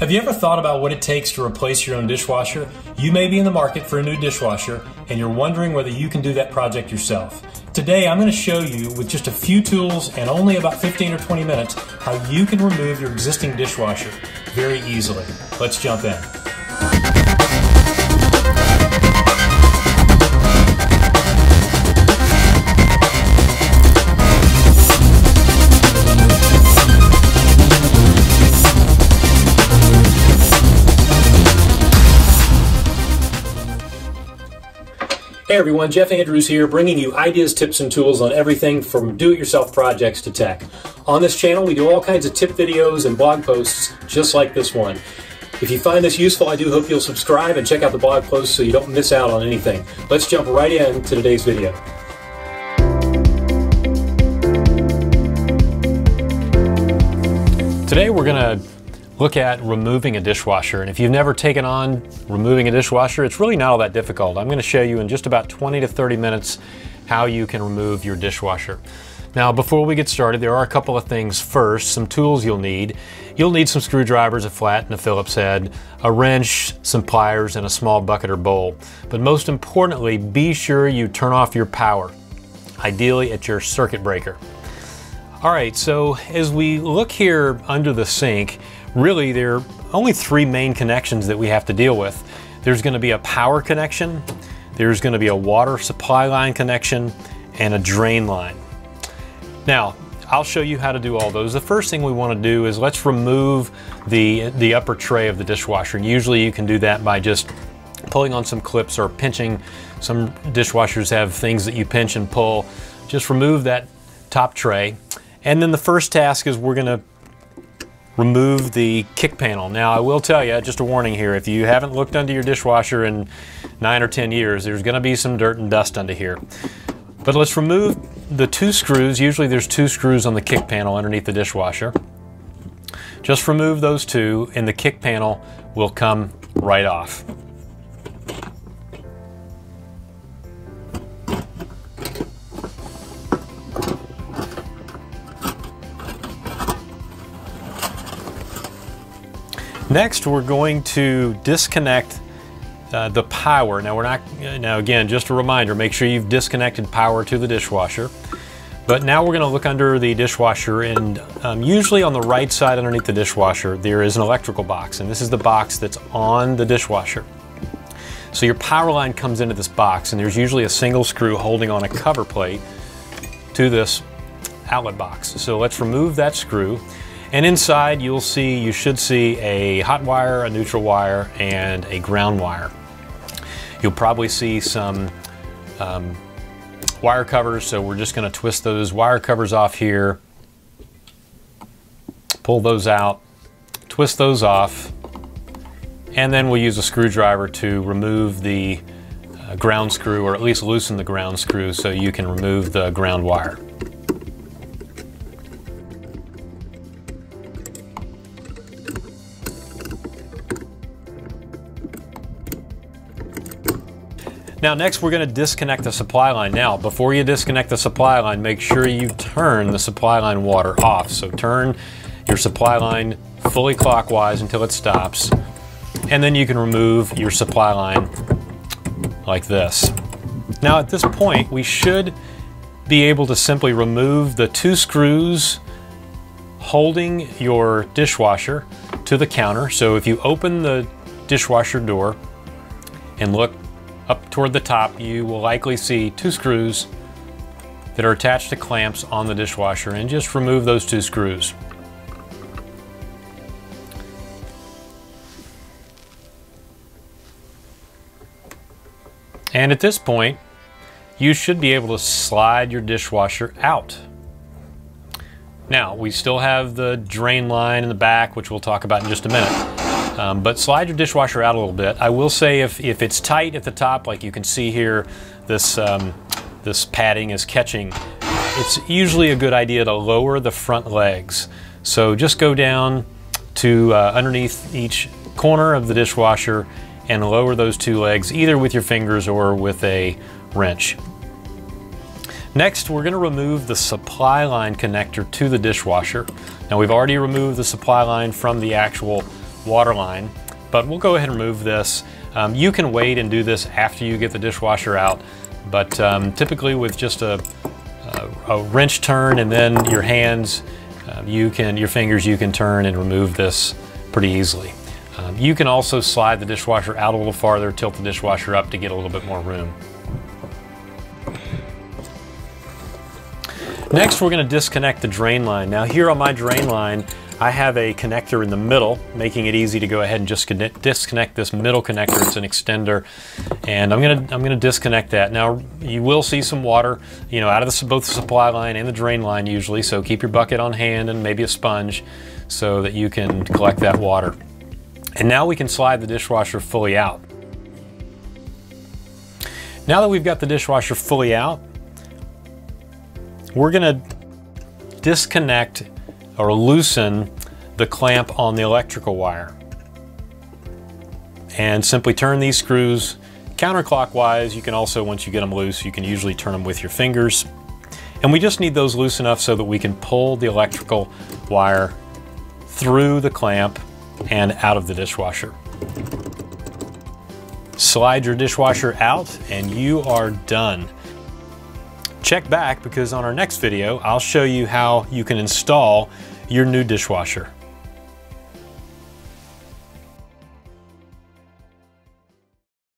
Have you ever thought about what it takes to replace your own dishwasher? You may be in the market for a new dishwasher and you're wondering whether you can do that project yourself. Today I'm going to show you with just a few tools and only about 15 or 20 minutes how you can remove your existing dishwasher very easily. Let's jump in. Hey everyone, Jeff Andrews here, bringing you ideas, tips, and tools on everything from do-it-yourself projects to tech. On this channel, we do all kinds of tip videos and blog posts just like this one. If you find this useful, I do hope you'll subscribe and check out the blog posts so you don't miss out on anything. Let's jump right into today's video. Today we're going to look at removing a dishwasher, and if you've never taken on removing a dishwasher, it's really not all that difficult. I'm going to show you in just about 20 to 30 minutes how you can remove your dishwasher. Now before we get started, there are a couple of things first, some tools you'll need. You'll need some screwdrivers, a flat and a Phillips head, a wrench, some pliers, and a small bucket or bowl. But most importantly, be sure you turn off your power, ideally at your circuit breaker. Alright, so as we look here under the sink, really, there are only three main connections that we have to deal with. There's going to be a power connection, there's going to be a water supply line connection, and a drain line. Now, I'll show you how to do all those. The first thing we want to do is let's remove the upper tray of the dishwasher. And usually you can do that by just pulling on some clips or pinching. Some dishwashers have things that you pinch and pull. Just remove that top tray. And then the first task is we're going to remove the kick panel. Now I will tell you, just a warning here, if you haven't looked under your dishwasher in 9 or 10 years, there's going to be some dirt and dust under here. But let's remove the two screws. Usually there's two screws on the kick panel underneath the dishwasher. Just remove those two and the kick panel will come right off. Next, we're going to disconnect the power. Now again, just a reminder, make sure you've disconnected power to the dishwasher. But now we're going to look under the dishwasher, and usually on the right side underneath the dishwasher, there is an electrical box, and this is the box that's on the dishwasher. So your power line comes into this box, and there's usually a single screw holding on a cover plate to this outlet box. So let's remove that screw. And inside you should see a hot wire, a neutral wire, and a ground wire. You'll probably see some wire covers, so we're just going to twist those wire covers off here, pull those out, twist those off, and then we'll use a screwdriver to remove the ground screw, or at least loosen the ground screw so you can remove the ground wire. Now next we're going to disconnect the supply line. Now before you disconnect the supply line, make sure you turn the supply line water off. So turn your supply line fully clockwise until it stops, and then you can remove your supply line like this. Now at this point we should be able to simply remove the two screws holding your dishwasher to the counter. So if you open the dishwasher door and look up toward the top, you will likely see two screws that are attached to clamps on the dishwasher, and just remove those two screws. And at this point, you should be able to slide your dishwasher out. Now, we still have the drain line in the back, which we'll talk about in just a minute. But slide your dishwasher out a little bit. I will say if it's tight at the top, like you can see here, this padding is catching, it's usually a good idea to lower the front legs. So just go down to underneath each corner of the dishwasher and lower those two legs, either with your fingers or with a wrench. Next, we're going to remove the supply line connector to the dishwasher. Now we've already removed the supply line from the actual water line, but we'll go ahead and remove this. You can wait and do this after you get the dishwasher out, but typically with just a wrench turn and then your hands, your fingers, you can turn and remove this pretty easily. You can also slide the dishwasher out a little farther, tilt the dishwasher up to get a little bit more room. Next, we're going to disconnect the drain line. Now here on my drain line, I have a connector in the middle, making it easy to go ahead and just disconnect this middle connector. It's an extender, and I'm gonna disconnect that. Now you will see some water, out of both the supply line and the drain line usually. So keep your bucket on hand and maybe a sponge so that you can collect that water. And now we can slide the dishwasher fully out. Now that we've got the dishwasher fully out, we're gonna disconnect or loosen the clamp on the electrical wire. And simply turn these screws counterclockwise. You can also, once you get them loose, you can usually turn them with your fingers. And we just need those loose enough so that we can pull the electrical wire through the clamp and out of the dishwasher. Slide your dishwasher out and you are done. Check back, because on our next video, I'll show you how you can install your new dishwasher.